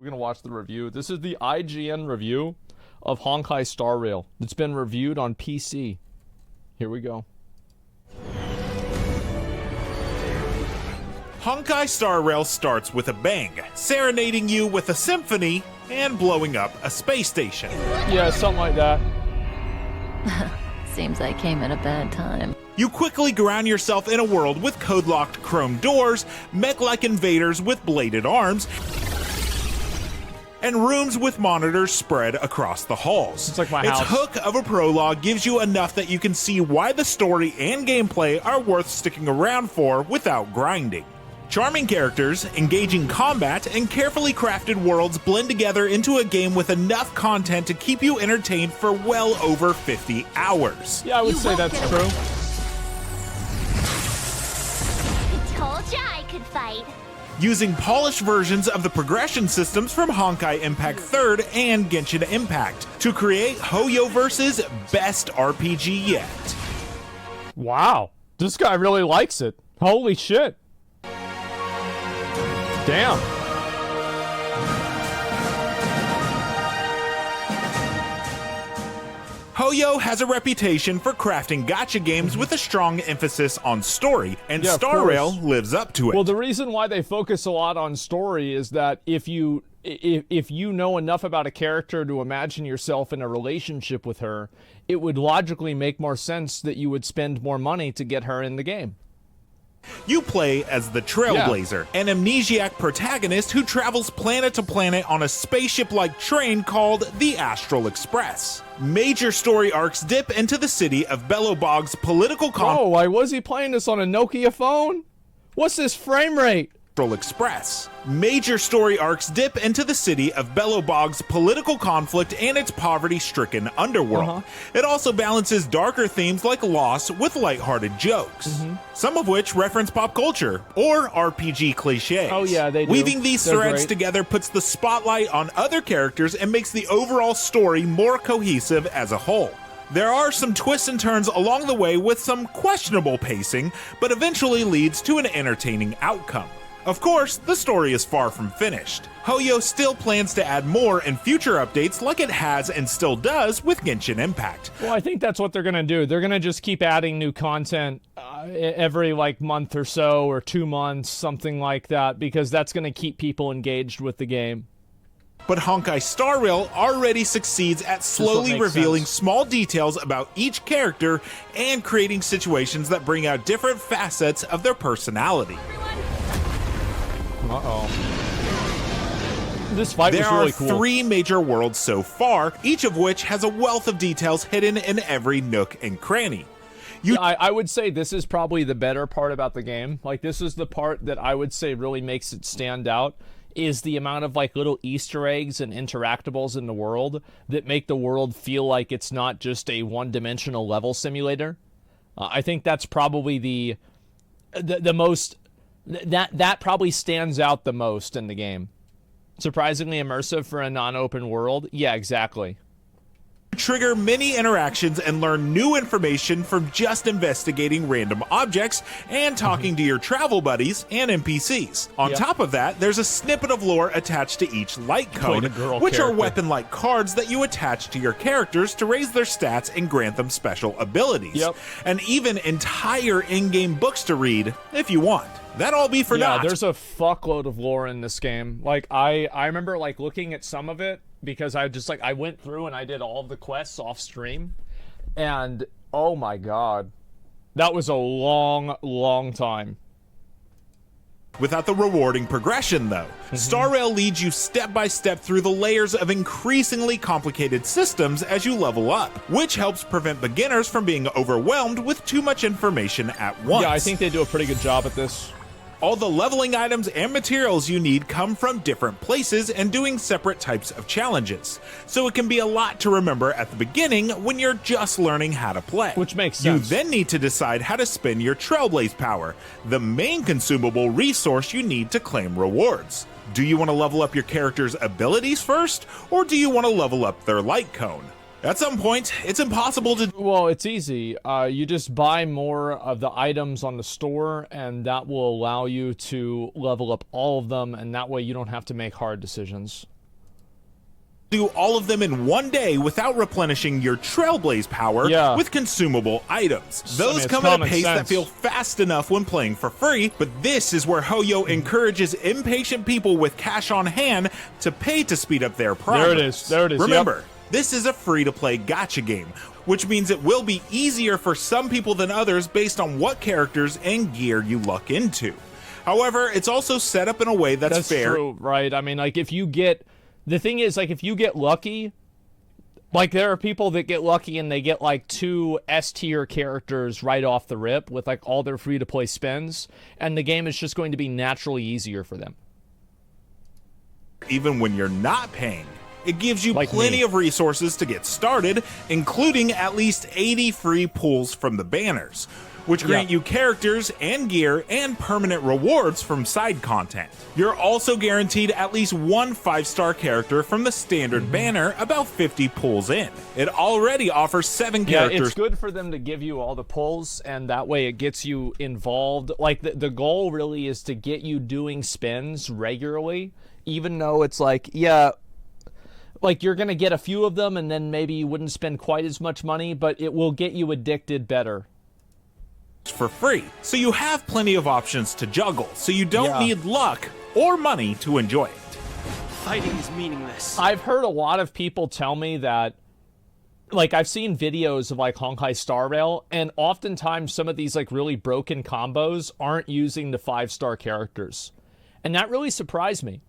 We're going to watch the review. This is the IGN review of Honkai Star Rail. It's been reviewed on PC. Here we go. Honkai Star Rail starts with a bang, serenading you with a symphony and blowing up a space station. Yeah, something like that. Seems I came at a bad time. You quickly ground yourself in a world with code-locked chrome doors, mech-like invaders with bladed arms, and rooms with monitors spread across the halls. It's like my Its house. hook of a prologue gives you enough that you can see why the story and gameplay are worth sticking around for without grinding. Charming characters, engaging combat, and carefully crafted worlds blend together into a game with enough content to keep you entertained for well over 50 hours. Yeah, I would say that's true. Told ya I could fight. Using polished versions of the progression systems from Honkai Impact 3rd and Genshin Impact to create Hoyoverse's best RPG yet. Wow. This guy really likes it. Holy shit. Damn. Hoyo has a reputation for crafting gacha games with a strong emphasis on story, and Yeah, of Star Rail course. lives up to it. Well, the reason why they focus a lot on story is that if you know enough about a character to imagine yourself in a relationship with her, it would logically make more sense that you would spend more money to get her in the game. You play as the Trailblazer, an amnesiac protagonist who travels planet to planet on a spaceship-like train called the Astral Express. Major story arcs dip into the city of Bellowbog's political Oh, why was he playing this on a Nokia phone? What's this frame rate? Express. Major story arcs dip into the city of Bellowbog's political conflict and its poverty-stricken underworld. It also balances darker themes like loss with lighthearted jokes, some of which reference pop culture or RPG cliches. Oh yeah, they do. Weaving these They're threads great. together puts the spotlight on other characters and makes the overall story more cohesive as a whole. There are some twists and turns along the way with some questionable pacing, but eventually leads to an entertaining outcome. Of course, the story is far from finished. Hoyo still plans to add more in future updates like it has and still does with Genshin Impact. Well, I think that's what they're going to do. They're going to just keep adding new content every month or so, or 2 months, something like that, because that's going to keep people engaged with the game. But Honkai Star Rail already succeeds at slowly makes revealing sense. small details about each character and creating situations that bring out different facets of their personality. Uh-oh. This fight There was really are cool. 3 major worlds so far, each of which has a wealth of details hidden in every nook and cranny. Yeah, I would say this is probably the better part about the game. This is the part that I would say really makes it stand out, is the amount of little Easter eggs and interactables in the world that make the world feel like it's not just a one-dimensional level simulator. I think that's probably the most... That probably stands out the most in the game. Surprisingly immersive for a non-open world? Yeah, exactly. Trigger many interactions and learn new information from just investigating random objects and talking to your travel buddies and NPCs. On Yep. top of that, there's a snippet of lore attached to each light cone, the girl which are character. weapon-like cards that you attach to your characters to raise their stats and grant them special abilities. Yep. And even entire in-game books to read if you want. That'll all be for Yeah, naught. there's a fuckload of lore in this game. I remember looking at some of it because I just I went through and I did all of the quests off stream, and oh my god, that was a long time. Without the rewarding progression, though. Star Rail leads you step by step through the layers of increasingly complicated systems as you level up, which helps prevent beginners from being overwhelmed with too much information at once. Yeah, I think they do a pretty good job at this. All the leveling items and materials you need come from different places and doing separate types of challenges, so it can be a lot to remember at the beginning when you're just learning how to play. Which makes sense. You then need to decide how to spend your Trailblaze power, the main consumable resource you need to claim rewards. Do you want to level up your character's abilities first, or do you want to level up their light cone? At some point, it's impossible to... Well, it's easy. You just buy more of the items on the store, and that will allow you to level up all of them, and that way you don't have to make hard decisions. Do all of them in one day without replenishing your Trailblaze power with consumable items. Those come at a pace that feel fast enough when playing for free, but this is where Hoyo encourages impatient people with cash on hand to pay to speed up their progress. There it is. There it is. Remember, this is a free-to-play gacha game, which means it will be easier for some people than others based on what characters and gear you luck into. However, it's also set up in a way that's fair. That's true, right? I mean, like, if you get... The thing is, like, if you get lucky, like, there are people that get lucky and they get, like, 2 S-tier characters right off the rip with, like, all their free-to-play spins, and the game is just going to be naturally easier for them. Even when you're not paying, it gives you like plenty of resources to get started, including at least 80 free pulls from the banners, which grant you characters and gear and permanent rewards from side content. You're also guaranteed at least 1 5-star character from the standard banner about 50 pulls in. It already offers 7 characters. Yeah, it's good for them to give you all the pulls, and that way it gets you involved. Like, the goal really is to get you doing spins regularly, even though it's like, like, you're going to get a few of them, and then maybe you wouldn't spend quite as much money, but it will get you addicted better. For free, so you have plenty of options to juggle, so you don't need luck or money to enjoy it. Fighting is meaningless. I've heard a lot of people tell me that, like, I've seen videos of, like, Honkai Star Rail, and oftentimes some of these, like, really broken combos aren't using the 5-star characters. And that really surprised me.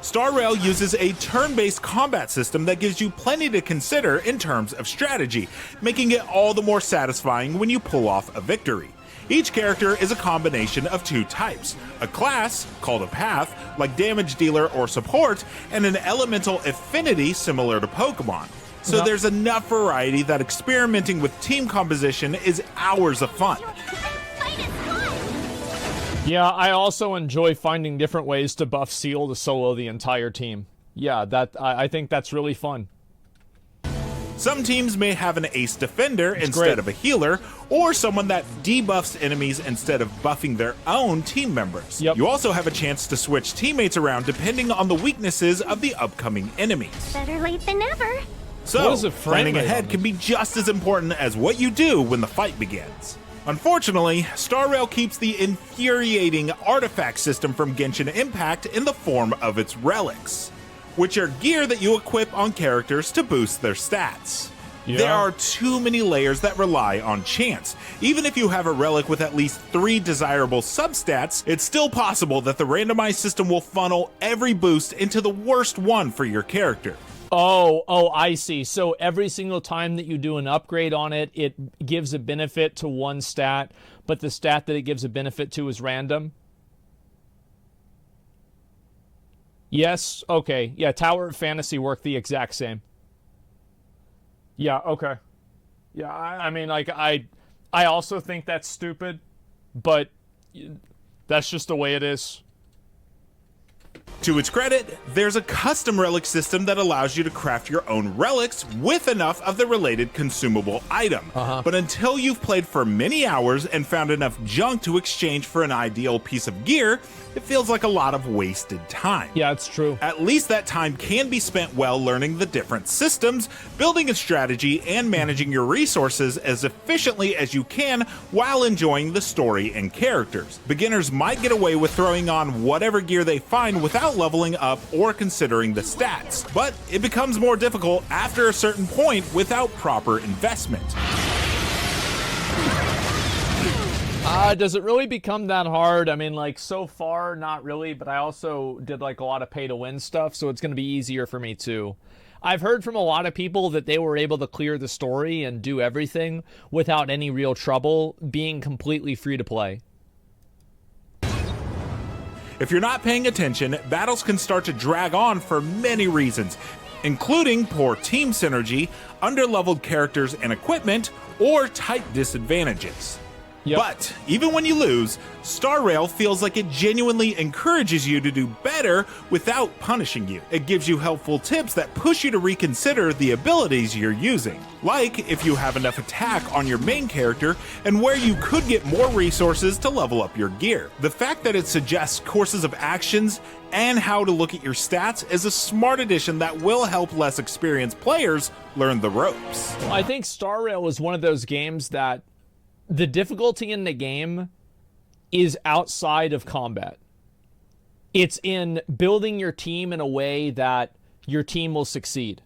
Star Rail uses a turn-based combat system that gives you plenty to consider in terms of strategy, making it all the more satisfying when you pull off a victory. Each character is a combination of 2 types, a class, called a path, like damage dealer or support, and an elemental affinity similar to Pokemon. So there's enough variety that experimenting with team composition is hours of fun. Yeah, I also enjoy finding different ways to buff Seal to solo the entire team. Yeah, I think that's really fun. Some teams may have an ace defender instead of a healer, or someone that debuffs enemies instead of buffing their own team members. You also have a chance to switch teammates around depending on the weaknesses of the upcoming enemies. Better late than never. So, planning ahead can be just as important as what you do when the fight begins. Unfortunately, Star Rail keeps the infuriating artifact system from Genshin Impact in the form of its relics, which are gear that you equip on characters to boost their stats. There are too many layers that rely on chance. Even if you have a relic with at least 3 desirable substats, it's still possible that the randomized system will funnel every boost into the worst one for your character. Oh, I see. So every single time that you do an upgrade on it, it gives a benefit to one stat, but the stat that it gives a benefit to is random? Yes? Okay. Yeah, Tower of Fantasy worked the exact same. Yeah, okay. Yeah, I mean, like, I also think that's stupid, but that's just the way it is. To its credit, there's a custom relic system that allows you to craft your own relics with enough of the related consumable item. But until you've played for many hours and found enough junk to exchange for an ideal piece of gear, it feels like a lot of wasted time. Yeah, it's true. At least that time can be spent well learning the different systems, building a strategy, and managing your resources as efficiently as you can while enjoying the story and characters. Beginners might get away with throwing on whatever gear they find without leveling up or considering the stats, but it becomes more difficult after a certain point without proper investment. Does it really become that hard? I mean, like, so far, not really, but I also did, like, a lot of pay-to-win stuff, so it's going to be easier for me, too. I've heard from a lot of people that they were able to clear the story and do everything without any real trouble, being completely free-to-play. If you're not paying attention, battles can start to drag on for many reasons, including poor team synergy, underleveled characters and equipment, or type disadvantages. Yep. But even when you lose, Star Rail feels like it genuinely encourages you to do better without punishing you. It gives you helpful tips that push you to reconsider the abilities you're using. Like if you have enough attack on your main character and where you could get more resources to level up your gear. The fact that it suggests courses of actions and how to look at your stats is a smart addition that will help less experienced players learn the ropes. I think Star Rail is one of those games that the difficulty in the game is outside of combat. It's in building your team in a way that your team will succeed.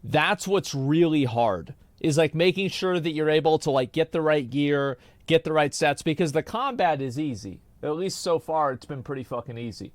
That's what's really hard, is like making sure that you're able to like get the right gear, get the right sets, because the combat is easy. At least so far, it's been pretty fucking easy.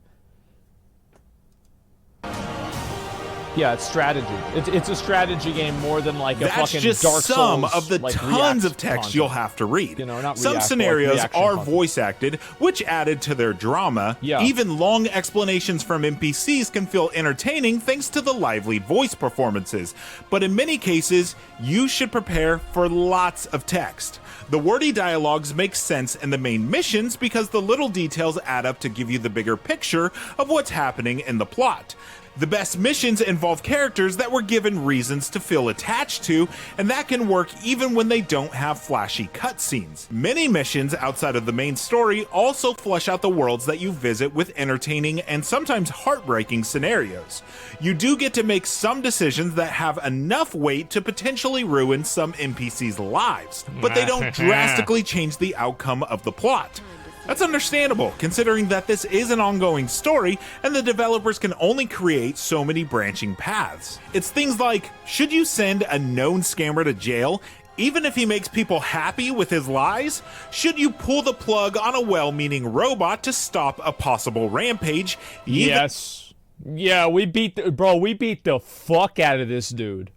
Yeah, it's strategy. It's a strategy game more than like a That's fucking just Dark Souls. Some of the like, tons of React text content. you'll have to read. You know, not Some React, but, scenarios like, reaction are content. voice acted, which added to their drama. Yeah. Even long explanations from NPCs can feel entertaining thanks to the lively voice performances. But in many cases, you should prepare for lots of text. The wordy dialogues make sense in the main missions because the little details add up to give you the bigger picture of what's happening in the plot. The best missions involve characters that were given reasons to feel attached to, and that can work even when they don't have flashy cutscenes. Many missions outside of the main story also flesh out the worlds that you visit with entertaining and sometimes heartbreaking scenarios. You do get to make some decisions that have enough weight to potentially ruin some NPCs' lives, but they don't drastically change the outcome of the plot. That's understandable, considering that this is an ongoing story and the developers can only create so many branching paths. It's things like, should you send a known scammer to jail even if he makes people happy with his lies? Should you pull the plug on a well-meaning robot to stop a possible rampage? Yes. Yeah, we beat the fuck out of this dude.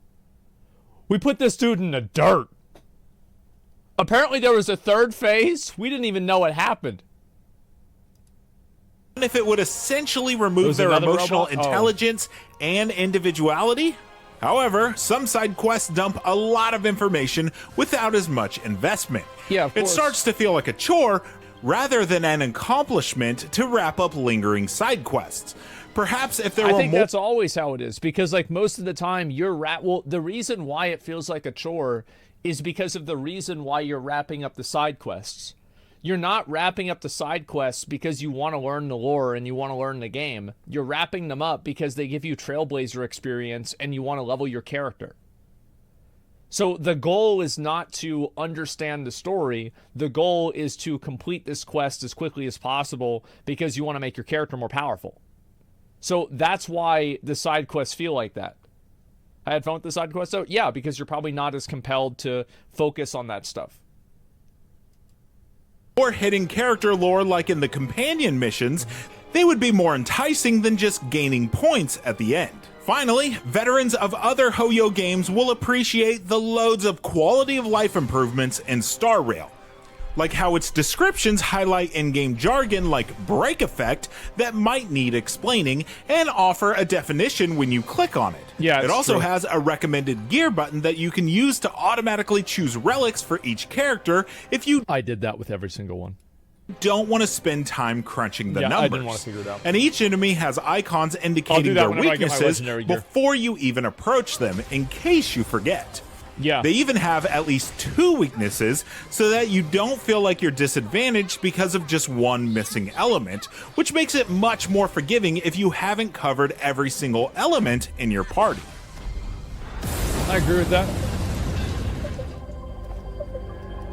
We put this dude in the dirt. Apparently there was a third phase. We didn't even know what happened. If it would essentially remove their another emotional robot? intelligence and individuality. However, some side quests dump a lot of information without as much investment. Yeah, of It course. starts to feel like a chore rather than an accomplishment to wrap up lingering side quests. Perhaps if there I were think more... that's always how it is, because like most of the time the reason why it feels like a chore is because of the reason why you're wrapping up the side quests. You're not wrapping up the side quests because you want to learn the lore and you want to learn the game. You're wrapping them up because they give you Trailblazer experience and you want to level your character. So the goal is not to understand the story. The goal is to complete this quest as quickly as possible because you want to make your character more powerful. So that's why the side quests feel like that. I had fun with the side quest, though? Yeah, because you're probably not as compelled to focus on that stuff. Or hidden character lore like in the companion missions, they would be more enticing than just gaining points at the end. Finally, veterans of other Hoyo games will appreciate the loads of quality of life improvements in Star Rail. Like how its descriptions highlight in-game jargon like break effect that might need explaining and offer a definition when you click on it. Yeah, it it's also true. has a recommended gear button that you can use to automatically choose relics for each character if you I did that with every single one. don't want to spend time crunching the Yeah, numbers. I didn't want to figure it out. And each enemy has icons I'll indicating do that their whenever I get my weaknesses legendary gear. before you even approach them in case you forget. Yeah. They even have at least 2 weaknesses so that you don't feel like you're disadvantaged because of just one missing element, which makes it much more forgiving if you haven't covered every single element in your party. I agree with that.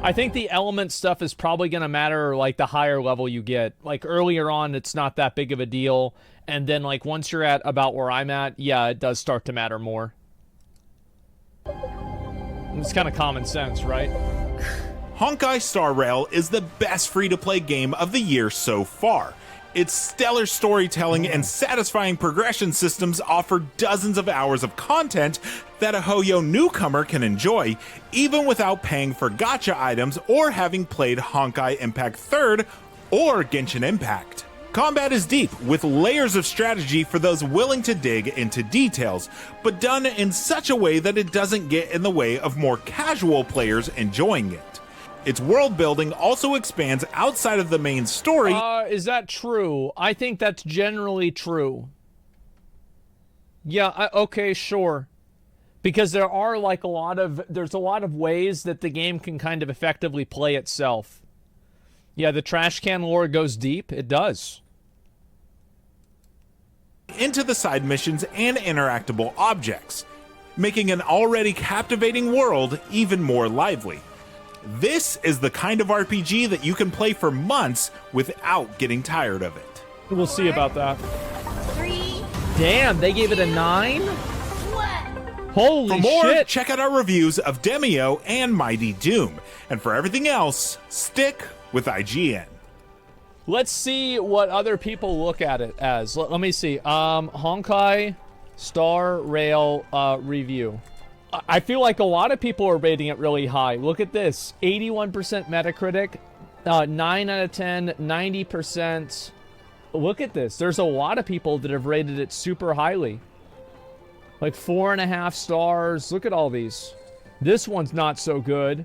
I think the element stuff is probably going to matter like the higher level you get. Like earlier on, it's not that big of a deal. And then like once you're at about where I'm at, yeah, it does start to matter more. It's kind of common sense, right? Honkai Star Rail is the best free-to-play game of the year so far. Its stellar storytelling and satisfying progression systems offer dozens of hours of content that a Hoyo newcomer can enjoy, even without paying for gacha items or having played Honkai Impact 3rd or Genshin Impact. Combat is deep, with layers of strategy for those willing to dig into details, but done in such a way that it doesn't get in the way of more casual players enjoying it. Its world building also expands outside of the main story. Is that true? I think that's generally true. Yeah, okay, sure. Because there are like there's a lot of ways that the game can kind of effectively play itself. Yeah, the trash can lore goes deep. It does. Into the side missions and interactable objects, making an already captivating world even more lively. This is the kind of RPG that you can play for months without getting tired of it. We'll see about that. 3, Damn, they gave it a 9? 1. Holy For more, shit. check out our reviews of Demio and Mighty Doom. And for everything else, stick with IGN. Let's see what other people look at it as. Let me see. Honkai Star Rail review. I feel like a lot of people are rating it really high. Look at this. 81% Metacritic, 9 out of 10, 90%. Look at this. There's a lot of people that have rated it super highly. Like 4.5 stars. Look at all these. This one's not so good.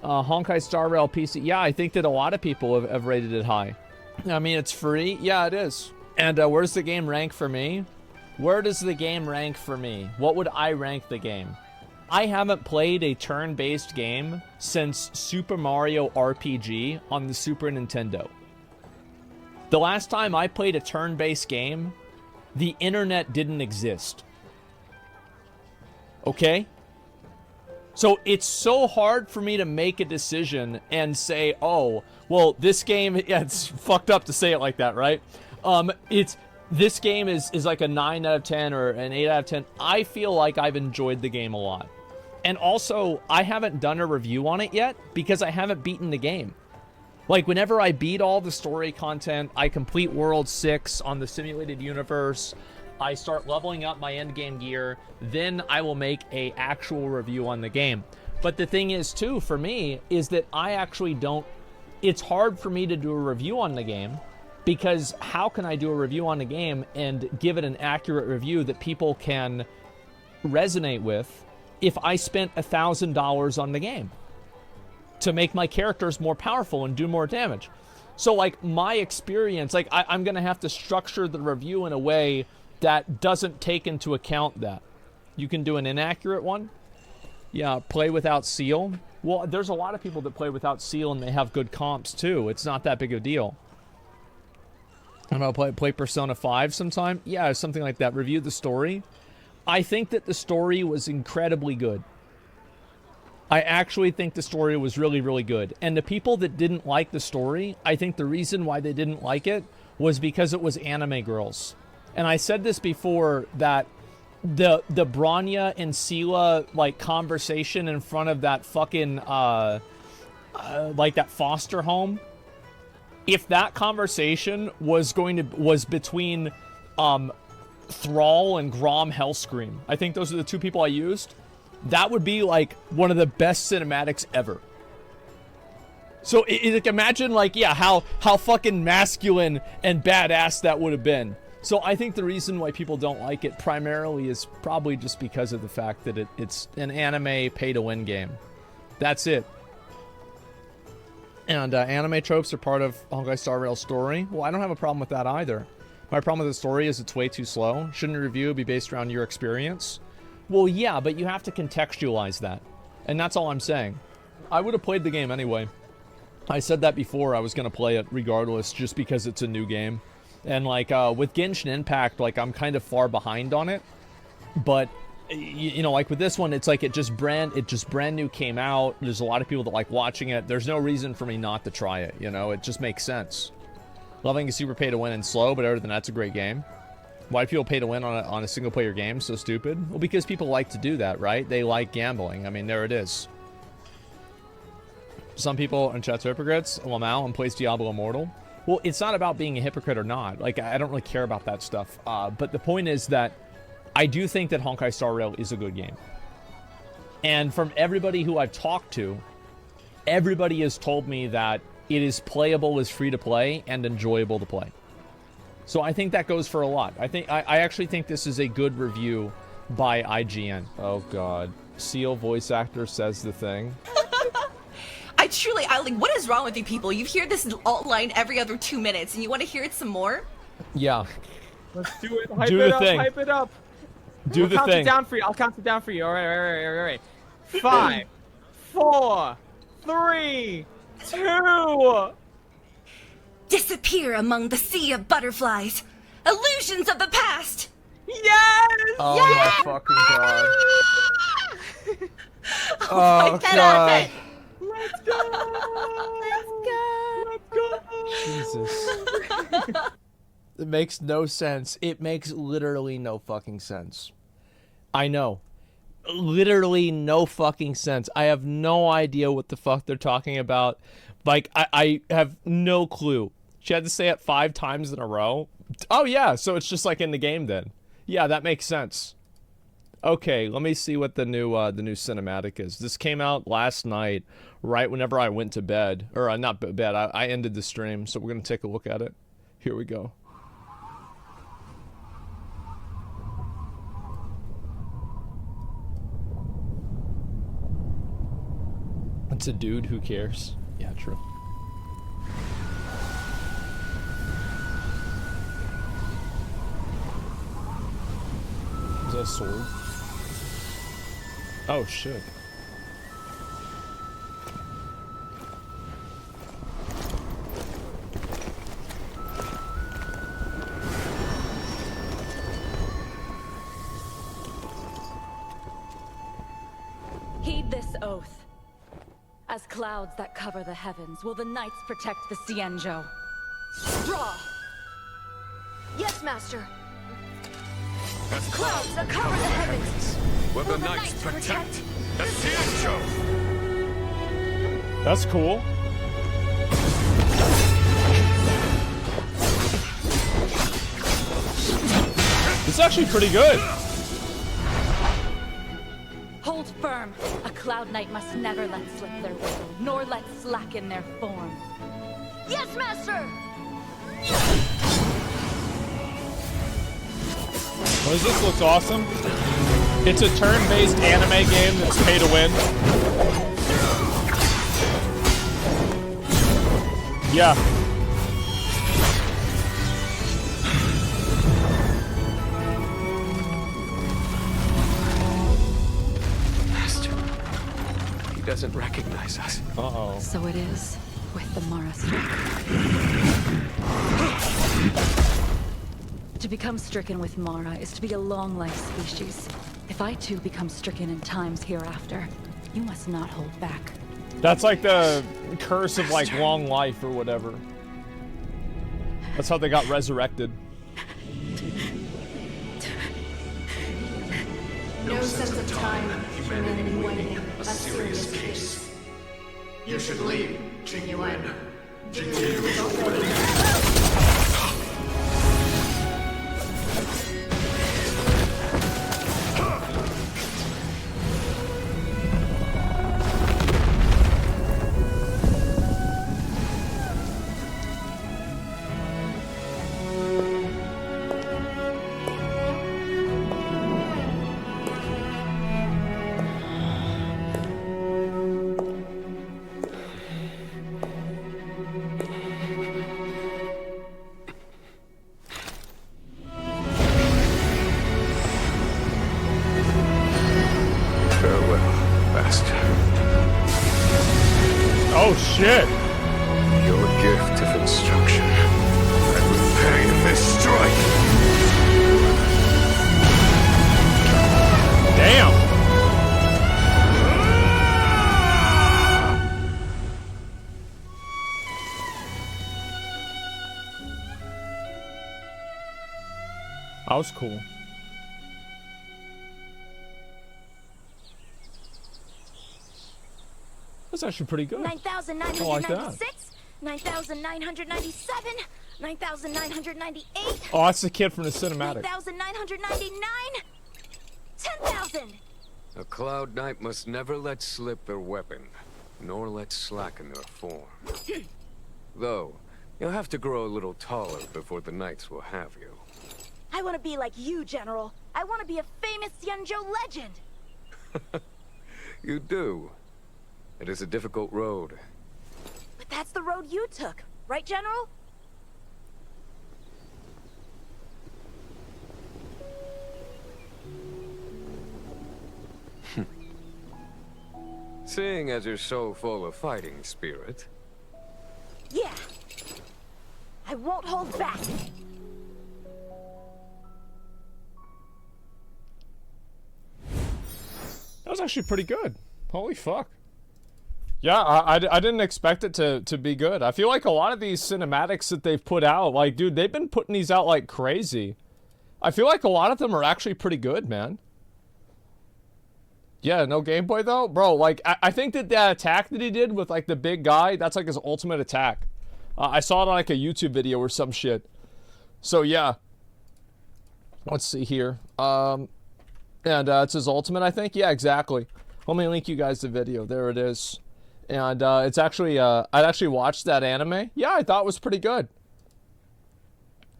Honkai Star Rail PC. Yeah, I think that a lot of people have rated it high. I mean, it's free. Yeah, it is. And where does the game rank for me? Where does the game rank for me? What would I rank the game? I haven't played a turn-based game since Super Mario RPG on the Super Nintendo. The last time I played a turn-based game, the internet didn't exist. Okay? So it's so hard for me to make a decision and say, oh, well, this game, yeah, it's fucked up to say it like that, right? This game is like a 9 out of 10 or an 8 out of 10. I feel like I've enjoyed the game a lot. And also, I haven't done a review on it yet because I haven't beaten the game. Like, whenever I beat all the story content, I complete World 6 on the simulated universe, I start leveling up my endgame gear, then I will make a actual review on the game. But the thing is, too, for me, is that I actually don't... It's hard for me to do a review on the game because how can I do a review on the game and give it an accurate review that people can resonate with if I spent $1,000 on the game to make my characters more powerful and do more damage? So, like, my experience, like, I'm going to have to structure the review in a way that doesn't take into account that. You can do an inaccurate one. Yeah, play without seal. Well, there's a lot of people that play without seal and they have good comps too. It's not that big of a deal. I'm gonna play Persona 5 sometime. Yeah, something like that. Review the story. I think that the story was incredibly good. I actually think the story was really, really good. And the people that didn't like the story, I think the reason why they didn't like it was because it was anime girls. And I said this before, that the Branya and Sela, like, conversation in front of that fucking like that foster home, if that conversation was between Thrall and Grom Hellscream, I think those are the two people I used, that would be like one of the best cinematics ever. So like, imagine, like, yeah, how fucking masculine and badass that would have been. So I think the reason why people don't like it primarily is probably just because of the fact that it's an anime pay-to-win game. That's it. And anime tropes are part of Honkai Star Rail's story. Well, I don't have a problem with that either. My problem with the story is it's way too slow. Shouldn't a review be based around your experience? Well, yeah, but you have to contextualize that. And that's all I'm saying. I would have played the game anyway. I said that before, I was going to play it regardless, just because it's a new game. And, like, with Genshin Impact, like, I'm kind of far behind on it. But, you know, like, with this one, it's like it just brand new came out. There's a lot of people that like watching it. There's no reason for me not to try it, you know? It just makes sense. Loving a super pay-to-win and slow, but other than that, it's a great game. Why do people pay to win on a single-player game? So stupid. Well, because people like to do that, right? They like gambling. I mean, there it is. Some people in chat's hypocrites. Lamau and plays Diablo Immortal. Well, it's not about being a hypocrite or not. Like, I don't really care about that stuff. But the point is that I do think that Honkai Star Rail is a good game. And from everybody who I've talked to, everybody has told me that it is playable, is free to play, and enjoyable to play. So I think that goes for a lot. I actually think this is a good review by IGN. Oh, God. Seal voice actor says the thing. I truly, I like. What is wrong with you people? You hear this alt line every other 2 minutes, and you want to hear it some more? Yeah. Let's do it. Hype Do it the up. thing. Hype it up. Do the I'll count thing. it down for you. I'll count it down for you. All right. 5, 4, 3, 2. Disappear among the sea of butterflies. Illusions of the past. Yes! Oh Yes! my fucking god. Oh Oh God. god. Let's go! Let's go. Jesus. It makes no sense. It makes literally no fucking sense. I know. Literally no fucking sense. I have no idea what the fuck they're talking about. Like, I have no clue. She had to say it 5 times in a row. Oh yeah, so it's just like in the game then. Yeah, that makes sense. Okay, let me see what the new cinematic is. This came out last night, right whenever I went to bed. Or not bed, I ended the stream, so we're gonna take a look at it. Here we go. It's a dude, who cares? Yeah, true. Is that a sword? Oh shit. Heed this oath. As clouds that cover the heavens, will the knights protect the Cienjo. Draw! Yes, Master. As Clouds that cover the heavens. will the knights protect the Cienjo. That's cool. This is actually pretty good. Hold firm. A cloud knight must never let slip their will, nor let slacken their form. Yes, Master. Well, this looks awesome. It's a turn-based anime game that's pay to win. Yeah. Master, he doesn't recognize us. Uh-oh. So it is with the Mara strike. To become stricken with Mara is to be a long-life species. If I too become stricken in times hereafter, you must not hold back. That's like the curse of like long life or whatever. That's how they got resurrected. No sense of time, humanity waiting, a serious case. You should leave, Genuine. Farewell, Master. Oh shit! Your gift of instruction. I will pay this strike. Damn! That was cool. That's actually pretty good. 9,996, 9,997, 9,998, Oh, that's the kid from the cinematic. 9,999, 10,000. A Cloud Knight must never let slip their weapon, nor let slacken their form. Though, you'll have to grow a little taller before the Knights will have you. I want to be like you, General. I want to be a famous Cienjo legend. You do. It is a difficult road, But that's the road you took, right, General? Seeing as you're so full of fighting spirit. Yeah. I won't hold back. That was actually pretty good. Holy fuck. Yeah, I didn't expect it to be good. I feel like a lot of these cinematics that they've put out, like, dude, they've been putting these out like crazy. I feel like a lot of them are actually pretty good, man. Yeah, no gameplay though? Bro, like, I think that attack that he did with, like, the big guy, that's like his ultimate attack. I saw it on, like, a YouTube video or some shit. So, yeah. Let's see here. And it's his ultimate, I think? Yeah, exactly. Let me link you guys the video. There it is. And it's actually, I'd actually watched that anime. Yeah, I thought it was pretty good.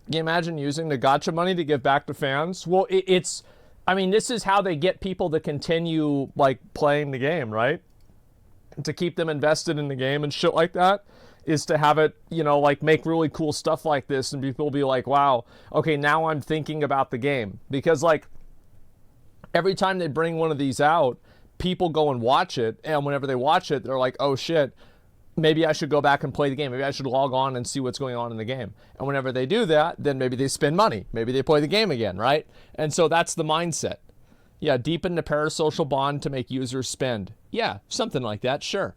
Can you imagine using the gacha money to give back to fans? Well, it's... I mean, this is how they get people to continue, like, playing the game, right? To keep them invested in the game and shit like that, is to have it, you know, like, make really cool stuff like this, and people be like, wow, okay, now I'm thinking about the game. Because, like, every time they bring one of these out, people go and watch it, and whenever they watch it, they're like, oh shit, maybe I should go back and play the game. Maybe I should log on and see what's going on in the game. And whenever they do that, then maybe they spend money. Maybe they play the game again, right? And so that's the mindset. Yeah, deepen the parasocial bond to make users spend. Yeah, something like that, sure.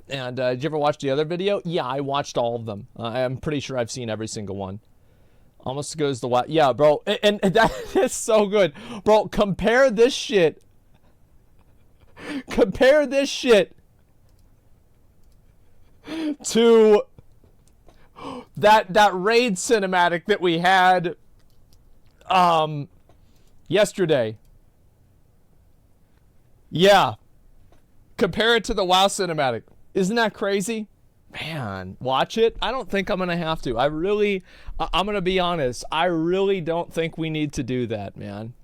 And did you ever watch the other video? Yeah, I watched all of them. I'm pretty sure I've seen every single one. Almost goes the what? Yeah, bro, and that is so good. Bro, compare this shit. Compare this shit to that raid cinematic that we had yesterday. Yeah. Compare it to the WoW cinematic. Isn't that crazy? Man, watch it. I don't think I'm going to have to. I'm going to be honest. I really don't think we need to do that, man.